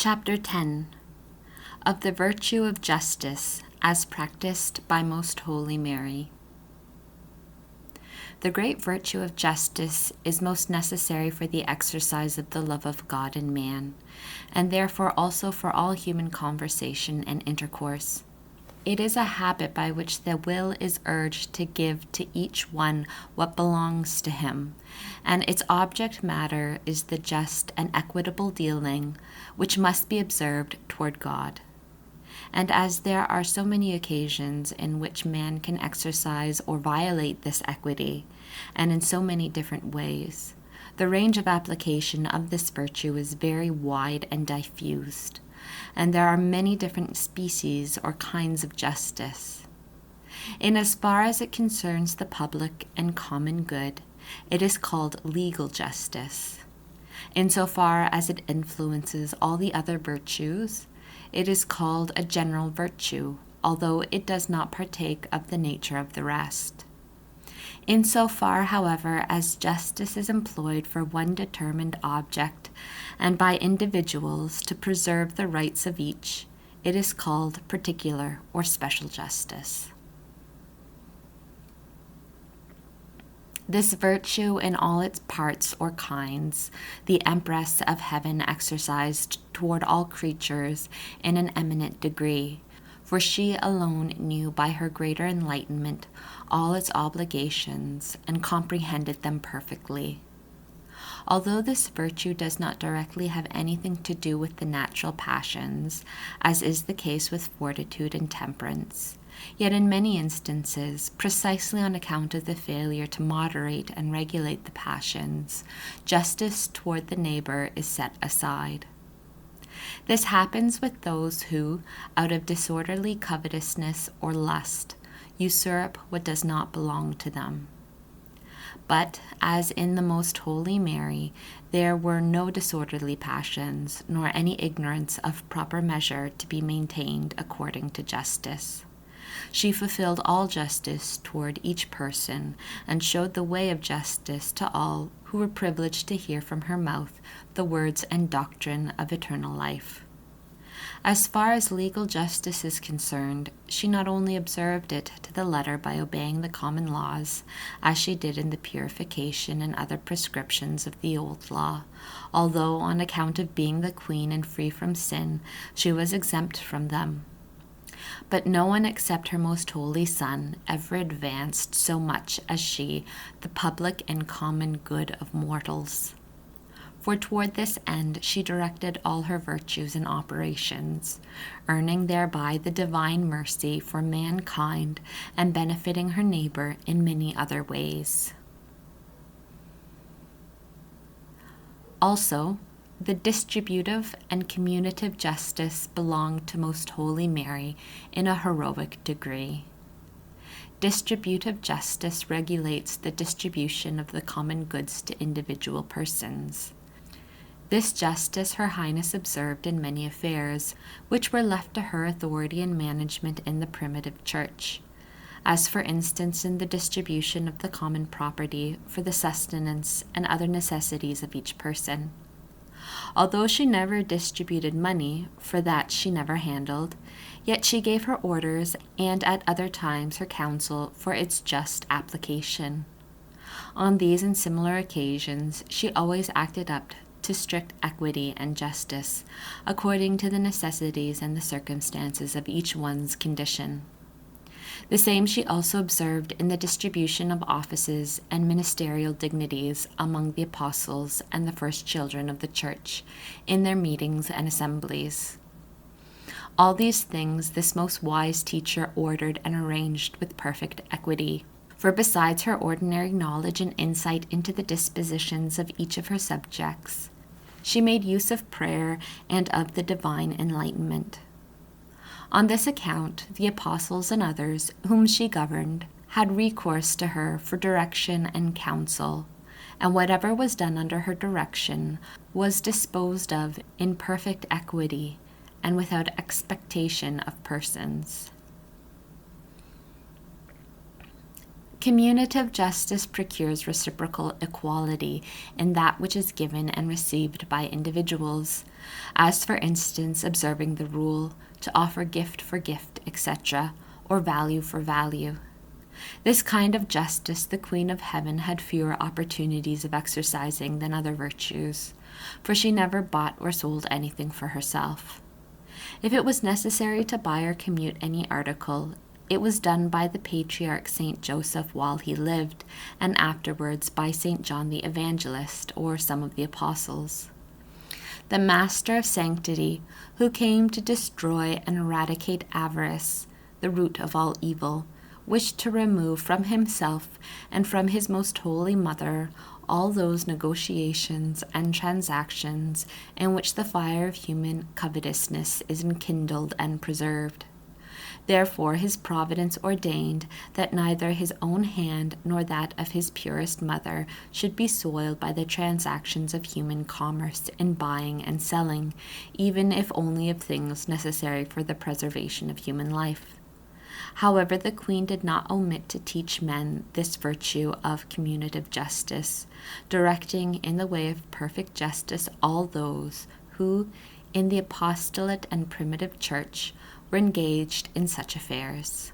Chapter 10 of the virtue of justice as practiced by Most Holy Mary. The great virtue of justice is most necessary for the exercise of the love of God and man, and therefore also for all human conversation and intercourse. It is a habit by which the will is urged to give to each one what belongs to him, and its object matter is the just and equitable dealing which must be observed toward God. And as there are so many occasions in which man can exercise or violate this equity, and in so many different ways, the range of application of this virtue is very wide and diffused, and there are many different species or kinds of justice. In as far as it concerns the public and common good, it is called legal justice. In so far as it influences all the other virtues, it is called a general virtue, although it does not partake of the nature of the rest. In so far, however, as justice is employed for one determined object and by individuals to preserve the rights of each, it is called particular or special justice. This virtue in all its parts or kinds, the Empress of Heaven exercised toward all creatures in an eminent degree, for she alone knew by her greater enlightenment all its obligations and comprehended them perfectly. Although this virtue does not directly have anything to do with the natural passions, as is the case with fortitude and temperance, yet in many instances, precisely on account of the failure to moderate and regulate the passions, justice toward the neighbor is set aside. This happens with those who, out of disorderly covetousness or lust, usurp what does not belong to them. But, as in the Most Holy Mary, there were no disorderly passions, nor any ignorance of proper measure to be maintained according to justice. She fulfilled all justice toward each person, and showed the way of justice to all who were privileged to hear from her mouth the words and doctrine of eternal life. As far as legal justice is concerned, she not only observed it to the letter by obeying the common laws, as she did in the purification and other prescriptions of the old law, although on account of being the queen and free from sin, she was exempt from them. But no one except her most holy Son ever advanced so much as she the public and common good of mortals. For toward this end she directed all her virtues and operations, earning thereby the divine mercy for mankind and benefiting her neighbor in many other ways. Also, the distributive and commutative justice belonged to Most Holy Mary in a heroic degree. Distributive justice regulates the distribution of the common goods to individual persons. This justice Her Highness observed in many affairs, which were left to her authority and management in the primitive church, as for instance in the distribution of the common property for the sustenance and other necessities of each person. Although she never distributed money, for that she never handled, yet she gave her orders and at other times her counsel for its just application. On these and similar occasions she always acted up to strict equity and justice, according to the necessities and the circumstances of each one's condition. The same she also observed in the distribution of offices and ministerial dignities among the apostles and the first children of the church, in their meetings and assemblies. All these things this most wise teacher ordered and arranged with perfect equity. For besides her ordinary knowledge and insight into the dispositions of each of her subjects, she made use of prayer and of the divine enlightenment. On this account, the apostles and others whom she governed had recourse to her for direction and counsel, and whatever was done under her direction was disposed of in perfect equity and without expectation of persons. Commutative justice procures reciprocal equality in that which is given and received by individuals, as for instance observing the rule to offer gift for gift, etc., or value for value. This kind of justice the Queen of Heaven had fewer opportunities of exercising than other virtues, for she never bought or sold anything for herself. If it was necessary to buy or commute any article, it was done by the patriarch Saint Joseph while he lived, and afterwards by Saint John the Evangelist or some of the apostles. The Master of Sanctity, who came to destroy and eradicate avarice, the root of all evil, wished to remove from himself and from his most holy Mother all those negotiations and transactions in which the fire of human covetousness is enkindled and preserved. Therefore his providence ordained that neither his own hand nor that of his purest mother should be soiled by the transactions of human commerce in buying and selling, even if only of things necessary for the preservation of human life. However, the Queen did not omit to teach men this virtue of commutative justice, directing in the way of perfect justice all those who, in the apostolate and primitive church, were engaged in such affairs.